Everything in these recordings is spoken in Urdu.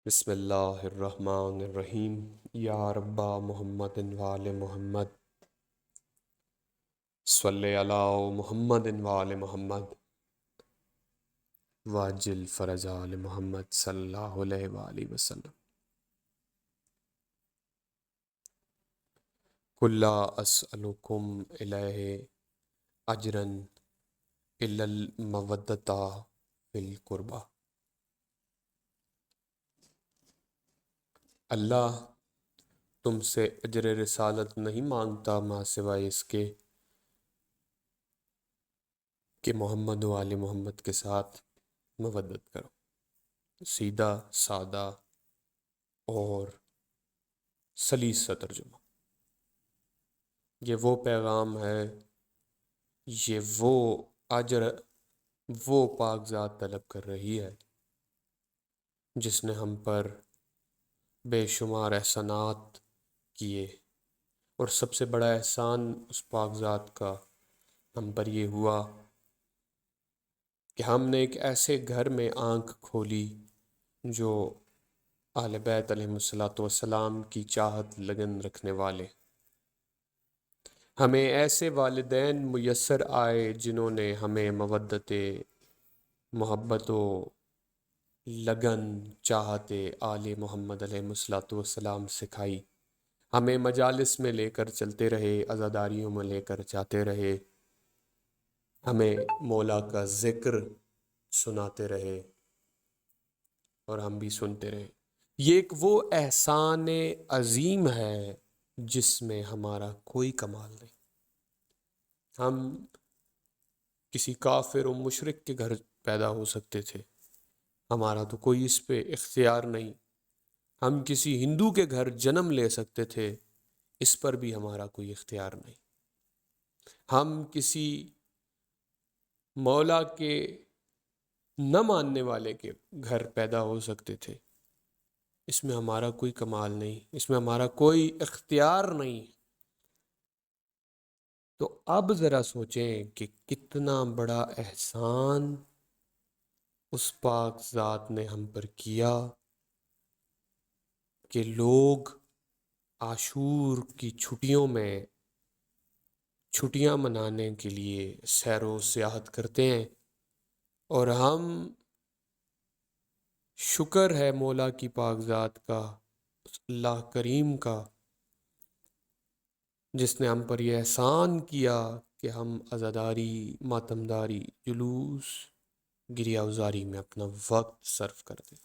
بسم اللہ الرحمن الرحیم یا ربا محمد وآل محمد صلی علی محمد وآل محمد واجل فرج آل محمد صلی اللہ علیہ وآلہ وسلم۔ قل لا اسألکم الیہ اجرا الا المودۃ فی القربہ۔ اللہ تم سے اجر رسالت نہیں مانگتا ماں سوائے اس کے کہ محمد و آل محمد کے ساتھ مودت کرو۔ سیدھا سادہ اور سلیس سا ترجمہ۔ یہ وہ پیغام ہے، یہ وہ اجر، وہ پاک ذات طلب کر رہی ہے جس نے ہم پر بے شمار احسانات کیے، اور سب سے بڑا احسان اس پاک ذات کا ہم پر یہ ہوا کہ ہم نے ایک ایسے گھر میں آنکھ کھولی جو اہل بیت علیہم الصلوۃ والسلام کی چاہت لگن رکھنے والے، ہمیں ایسے والدین میسر آئے جنہوں نے ہمیں مودت، محبت و لگن چاہت آل محمد علیہ الصلوۃ والسلام سکھائی، ہمیں مجالس میں لے کر چلتے رہے، عزاداریوں میں لے کر جاتے رہے، ہمیں مولا کا ذکر سناتے رہے اور ہم بھی سنتے رہے۔ یہ ایک وہ احسان عظیم ہے جس میں ہمارا کوئی کمال نہیں۔ ہم کسی کافر و مشرک کے گھر پیدا ہو سکتے تھے، ہمارا تو کوئی اس پہ اختیار نہیں۔ ہم کسی ہندو کے گھر جنم لے سکتے تھے، اس پر بھی ہمارا کوئی اختیار نہیں۔ ہم کسی مولا کے نہ ماننے والے کے گھر پیدا ہو سکتے تھے، اس میں ہمارا کوئی کمال نہیں، اس میں ہمارا کوئی اختیار نہیں۔ تو اب ذرا سوچیں کہ کتنا بڑا احسان اس پاک ذات نے ہم پر کیا کہ لوگ عاشور کی چھٹیوں میں چھٹیاں منانے کے لیے سیر و سیاحت کرتے ہیں، اور ہم شکر ہے مولا کی پاک ذات کا، اللہ کریم کا، جس نے ہم پر یہ احسان کیا کہ ہم عزاداری، ماتمداری، جلوس، گریہ وزاری میں اپنا وقت صرف کرتے۔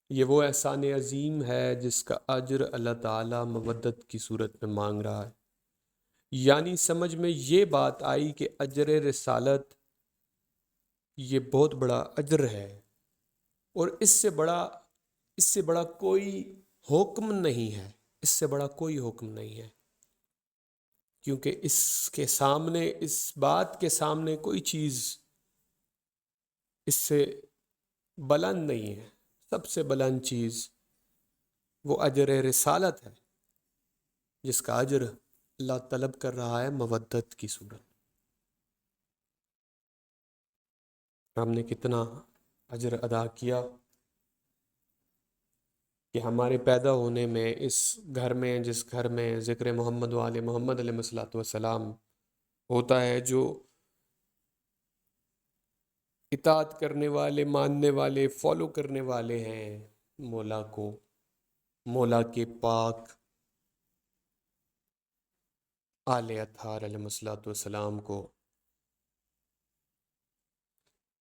یہ وہ احسان عظیم ہے جس کا اجر اللہ تعالیٰ مودت کی صورت میں مانگ رہا ہے۔ یعنی سمجھ میں یہ بات آئی کہ اجر رسالت یہ بہت بڑا اجر ہے، اور اس سے بڑا کوئی حکم نہیں ہے، اس سے بڑا کوئی حکم نہیں ہے، کیونکہ اس کے سامنے، اس بات کے سامنے کوئی چیز اس سے بلند نہیں ہے۔ سب سے بلند چیز وہ اجر رسالت ہے جس کا اجر اللہ طلب کر رہا ہے مودت کی صورت۔ ہم نے کتنا اجر ادا کیا کہ ہمارے پیدا ہونے میں اس گھر میں، جس گھر میں ذکر محمد و آل محمد علیہ الصلوۃ والسلام ہوتا ہے، جو اطاعت کرنے والے، ماننے والے، فالو کرنے والے ہیں مولا کو، مولا کے پاک آل اطہار علیہ الصلوۃ والسلام کو،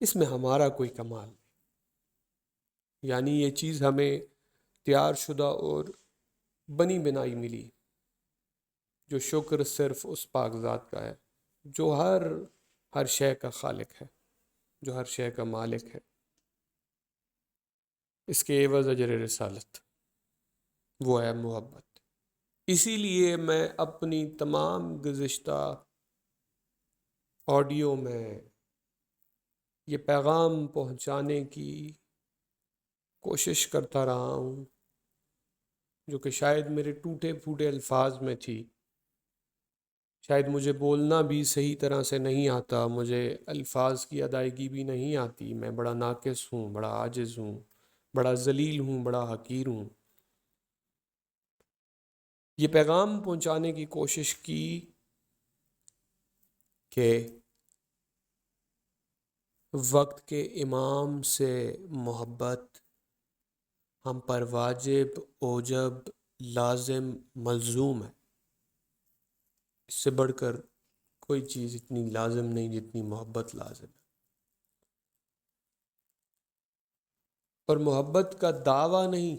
اس میں ہمارا کوئی کمال نہیں۔ یعنی یہ چیز ہمیں تیار شدہ اور بنی بنائی ملی، جو شکر صرف اس پاک ذات کا ہے جو ہر شے کا خالق ہے، جو ہر شے کا مالک ہے۔ اس کے عوض اجر رسالت وہ ہے محبت۔ اسی لیے میں اپنی تمام گزشتہ آڈیو میں یہ پیغام پہنچانے کی کوشش کرتا رہا ہوں، جو کہ شاید میرے ٹوٹے پھوٹے الفاظ میں تھی، شاید مجھے بولنا بھی صحیح طرح سے نہیں آتا، مجھے الفاظ کی ادائیگی بھی نہیں آتی، میں بڑا ناقص ہوں، بڑا عاجز ہوں، بڑا ذلیل ہوں، بڑا حقیر ہوں۔ یہ پیغام پہنچانے کی کوشش کی کہ وقت کے امام سے محبت ہم پر واجب، اوجب، لازم، ملزوم ہے۔ اس سے بڑھ کر کوئی چیز اتنی لازم نہیں جتنی محبت لازم ہے۔ اور محبت کا دعویٰ نہیں،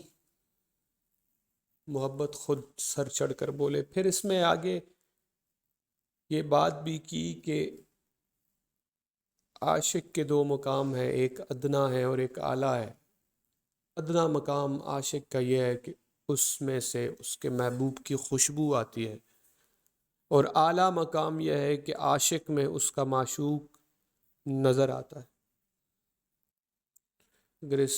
محبت خود سر چڑھ کر بولے۔ پھر اس میں آگے یہ بات بھی کی کہ عاشق کے دو مقام ہیں، ایک ادنا ہے اور ایک اعلیٰ ہے۔ ادنا مقام عاشق کا یہ ہے کہ اس میں سے اس کے محبوب کی خوشبو آتی ہے، اور اعلیٰ مقام یہ ہے کہ عاشق میں اس کا معشوق نظر آتا ہے۔ اگر اس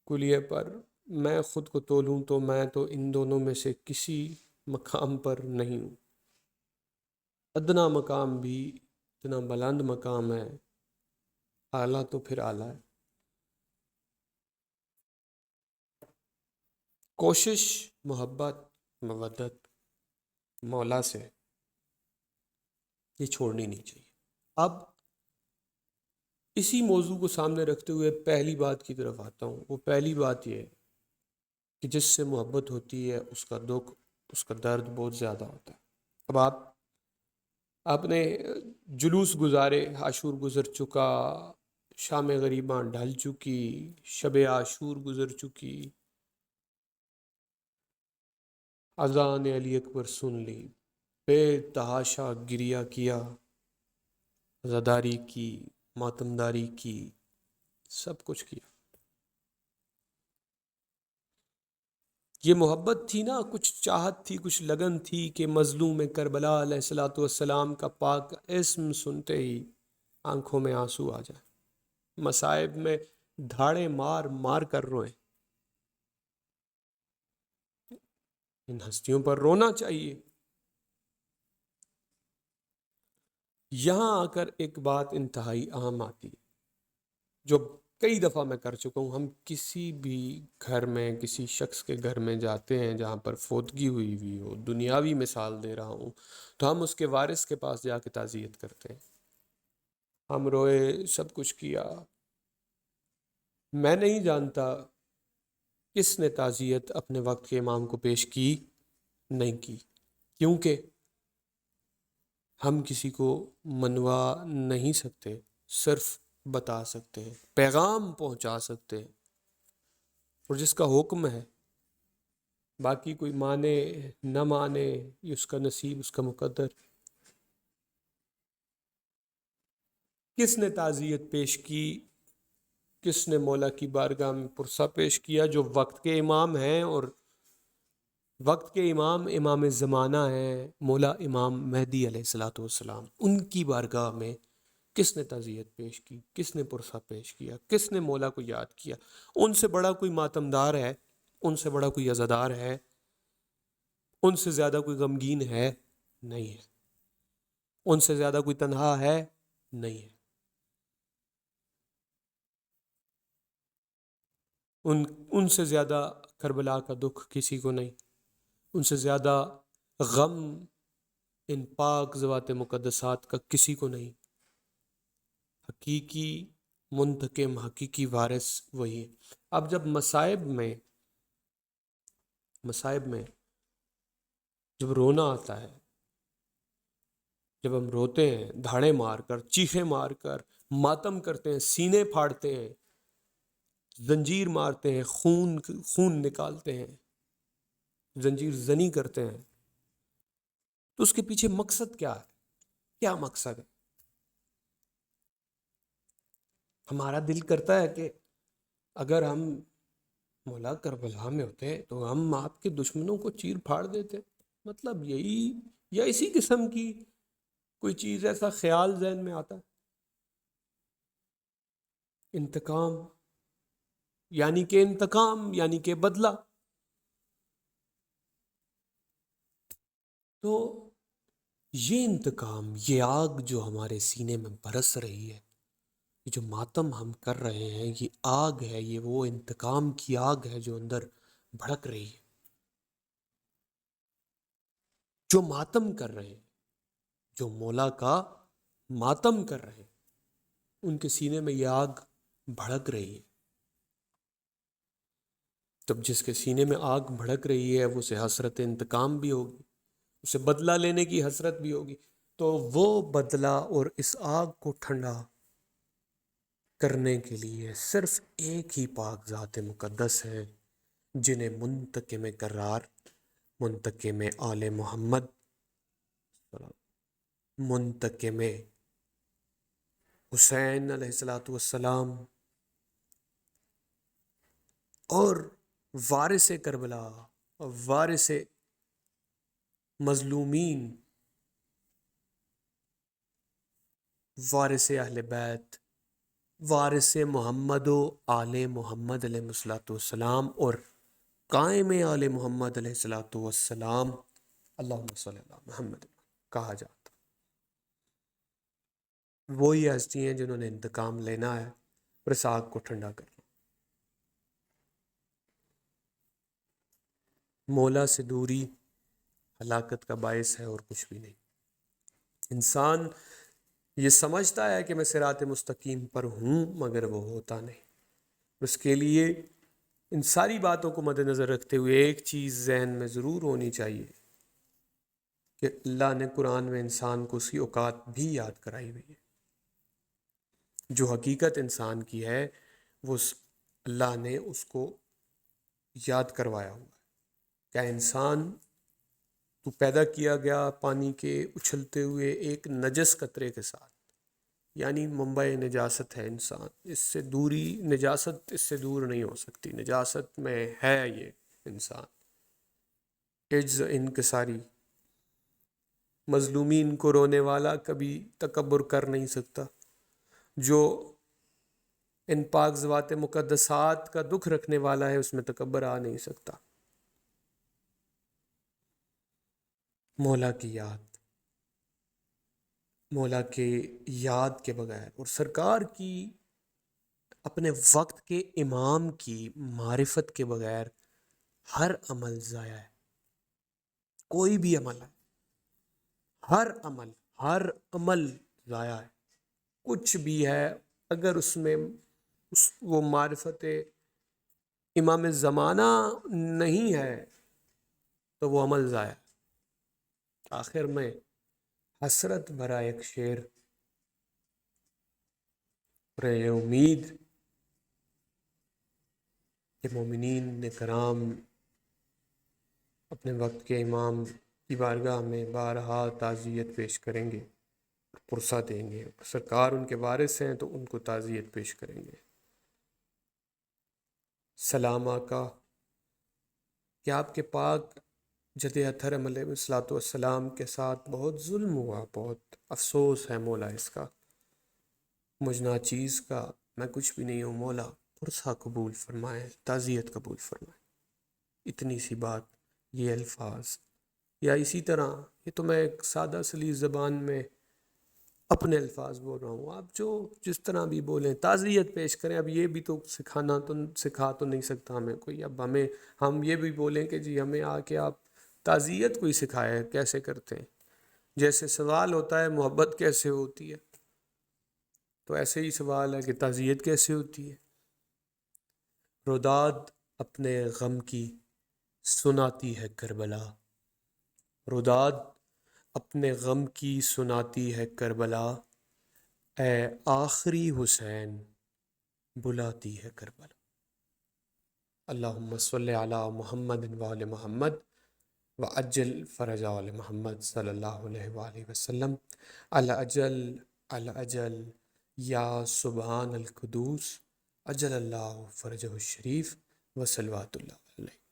کلیے پر میں خود کو تولوں تو میں تو ان دونوں میں سے کسی مقام پر نہیں ہوں۔ ادنا مقام بھی اتنا بلند مقام ہے، اعلیٰ تو پھر اعلیٰ ہے۔ کوشش محبت مودت مولا سے یہ چھوڑنی نہیں چاہیے۔ اب اسی موضوع کو سامنے رکھتے ہوئے پہلی بات کی طرف آتا ہوں۔ وہ پہلی بات یہ ہے کہ جس سے محبت ہوتی ہے اس کا دکھ، اس کا درد بہت زیادہ ہوتا ہے۔ اب آپ نے جلوس گزارے، عاشور گزر چکا، شام غریباں ڈھل چکی، شب عاشور گزر چکی، اذان علی اکبر سن لی، بے تحاشا گریہ کیا، عزاداری کی، ماتمداری کی، سب کچھ کیا۔ یہ محبت تھی نا، کچھ چاہت تھی، کچھ لگن تھی کہ مظلوم کربلا علیہ الصلوۃ والسلام کا پاک اسم سنتے ہی آنکھوں میں آنسو آ جائے، مصائب میں دھاڑے مار مار کر روئیں۔ ان ہستیوں پر رونا چاہیے۔ یہاں آ کر ایک بات انتہائی اہم آتی ہے جو کئی دفعہ میں کر چکا ہوں۔ ہم کسی بھی گھر میں، کسی شخص کے گھر میں جاتے ہیں جہاں پر فوتگی ہوئی ہو، دنیاوی مثال دے رہا ہوں، تو ہم اس کے وارث کے پاس جا کے تعزیت کرتے ہیں۔ ہم روئے، سب کچھ کیا۔ میں نہیں جانتا کس نے تعزیت اپنے وقت کے امام کو پیش کی، نہیں کی، کیونکہ ہم کسی کو منوا نہیں سکتے، صرف بتا سکتے ہیں، پیغام پہنچا سکتے ہیں، اور جس کا حکم ہے، باقی کوئی مانے نہ مانے یہ اس کا نصیب، اس کا مقدر۔ کس نے تعزیت پیش کی، کس نے مولا کی بارگاہ میں پرسہ پیش کیا؟ جو وقت کے امام ہیں، اور وقت کے امام امام زمانہ ہیں، مولا امام مہدی علیہ الصلوۃ والسلام۔ ان کی بارگاہ میں کس نے تعزیت پیش کی، کس نے پرسہ پیش کیا، کس نے مولا کو یاد کیا؟ ان سے بڑا کوئی ماتمدار ہے؟ ان سے بڑا کوئی عزادار ہے؟ ان سے زیادہ کوئی غمگین ہے؟ نہیں ہے۔ ان سے زیادہ کوئی تنہا ہے؟ نہیں ہے۔ ان سے زیادہ کربلا کا دکھ کسی کو نہیں، ان سے زیادہ غم ان پاک ذوات مقدسات کا کسی کو نہیں۔ حقیقی منتقم، حقیقی وارث وہی ہے۔ اب جب مصائب میں جب رونا آتا ہے، جب ہم روتے ہیں دھاڑے مار کر، چیخیں مار کر، ماتم کرتے ہیں، سینے پھاڑتے ہیں، زنجیر مارتے ہیں، خون نکالتے ہیں، زنجیر زنی کرتے ہیں، تو اس کے پیچھے مقصد کیا ہے؟ کیا مقصد ہے؟ ہمارا دل کرتا ہے کہ اگر ہم مولا کربلا میں ہوتے تو ہم آپ کے دشمنوں کو چیر پھاڑ دیتے، مطلب یہی، یا اسی قسم کی کوئی چیز، ایسا خیال ذہن میں آتا ہے۔ انتقام یعنی کہ بدلہ۔ تو یہ انتقام، یہ آگ جو ہمارے سینے میں برس رہی ہے، یہ جو ماتم ہم کر رہے ہیں یہ آگ ہے، یہ وہ انتقام کی آگ ہے جو اندر بھڑک رہی ہے. جو ماتم کر رہے ہیں، جو مولا کا ماتم کر رہے ہیں، ان کے سینے میں یہ آگ بھڑک رہی ہے. تب جس کے سینے میں آگ بھڑک رہی ہے اسے حسرت انتقام بھی ہوگی، اسے بدلہ لینے کی حسرت بھی ہوگی. تو وہ بدلہ اور اس آگ کو ٹھنڈا کرنے کے لیے صرف ایک ہی پاک ذات مقدس ہے، جنہیں منتقم کرار، منتقم آل محمد، منتقم حسین علیہ السلام اور وارث کربلا، وارث مظلومین، وارث اہل بیت، وارث محمد و آل محمد علیہ السلام اور قائم آل محمد علیہ السلام، اللہم صلی اللہ محمد کہا جاتا. وہی ہستی ہیں جنہوں نے انتقام لینا ہے اور اس آگ کو ٹھنڈا کرنا. مولا سے دوری ہلاکت کا باعث ہے اور کچھ بھی نہیں. انسان یہ سمجھتا ہے کہ میں صراط مستقیم پر ہوں، مگر وہ ہوتا نہیں. اس کے لیے ان ساری باتوں کو مد نظر رکھتے ہوئے ایک چیز ذہن میں ضرور ہونی چاہیے کہ اللہ نے قرآن میں انسان کو اس کی اوقات بھی یاد کرائی ہوئی ہے. جو حقیقت انسان کی ہے وہ اللہ نے اس کو یاد کروایا ہوا ہے. کیا انسان تو پیدا کیا گیا پانی کے اچھلتے ہوئے ایک نجس قطرے کے ساتھ، یعنی منبع نجاست ہے انسان. اس سے دوری، نجاست اس سے دور نہیں ہو سکتی، نجاست میں ہے یہ انسان. عجز انکساری، مظلومین کو رونے والا کبھی تکبر کر نہیں سکتا. جو ان پاک ذوات مقدسات کا دکھ رکھنے والا ہے اس میں تکبر آ نہیں سکتا. مولا کی یاد، مولا کے یاد کے بغیر اور سرکار کی اپنے وقت کے امام کی معرفت کے بغیر ہر عمل ضائع ہے. کوئی بھی عمل ہے، ہر عمل ضائع ہے. کچھ بھی ہے اگر اس میں وہ معرفت امام زمانہ نہیں ہے تو وہ عمل ضائع ہے. آخر میں حسرت بھرا ایک شعر اور یہ امید کہ مومنین کرام اپنے وقت کے امام کی بارگاہ میں بارہا تعزیت پیش کریں گے، پرسہ دیں گے. سرکار ان کے وارث ہیں تو ان کو تعزیت پیش کریں گے. سلام آقا کہ آپ کے پاک جد اطہر علیہ السلام کے ساتھ بہت ظلم ہوا، بہت افسوس ہے مولا اس کا، مجھ ناچیز کا، میں کچھ بھی نہیں ہوں. مولا پرسہ قبول فرمائیں، تعزیت قبول فرمائیں. اتنی سی بات، یہ الفاظ، یا اسی طرح یہ تو میں ایک سادہ سلیس زبان میں اپنے الفاظ بول رہا ہوں، آپ جو جس طرح بھی بولیں تعزیت پیش کریں. اب یہ بھی تو سکھا تو نہیں سکتا ہمیں کوئی. اب ہم یہ بھی بولیں کہ جی ہمیں آ کے آپ تعزیت کوئی سکھائے کیسے کرتے ہیں. جیسے سوال ہوتا ہے محبت کیسے ہوتی ہے، تو ایسے ہی سوال ہے کہ تعزیت کیسے ہوتی ہے. روداد اپنے غم کی سناتی ہے کربلا، روداد اپنے غم کی سناتی ہے کربلا، اے آخری حسین بلاتی ہے کربلا. اللہم صلی علی محمد وآل محمد وعجل فرج آل محمد صلی اللہ علیہ وآلہ وسلم. العجل العجل یا سبحان القدوس، اجل اللہ فرجہ الشریف وصلوات اللہ علیہ.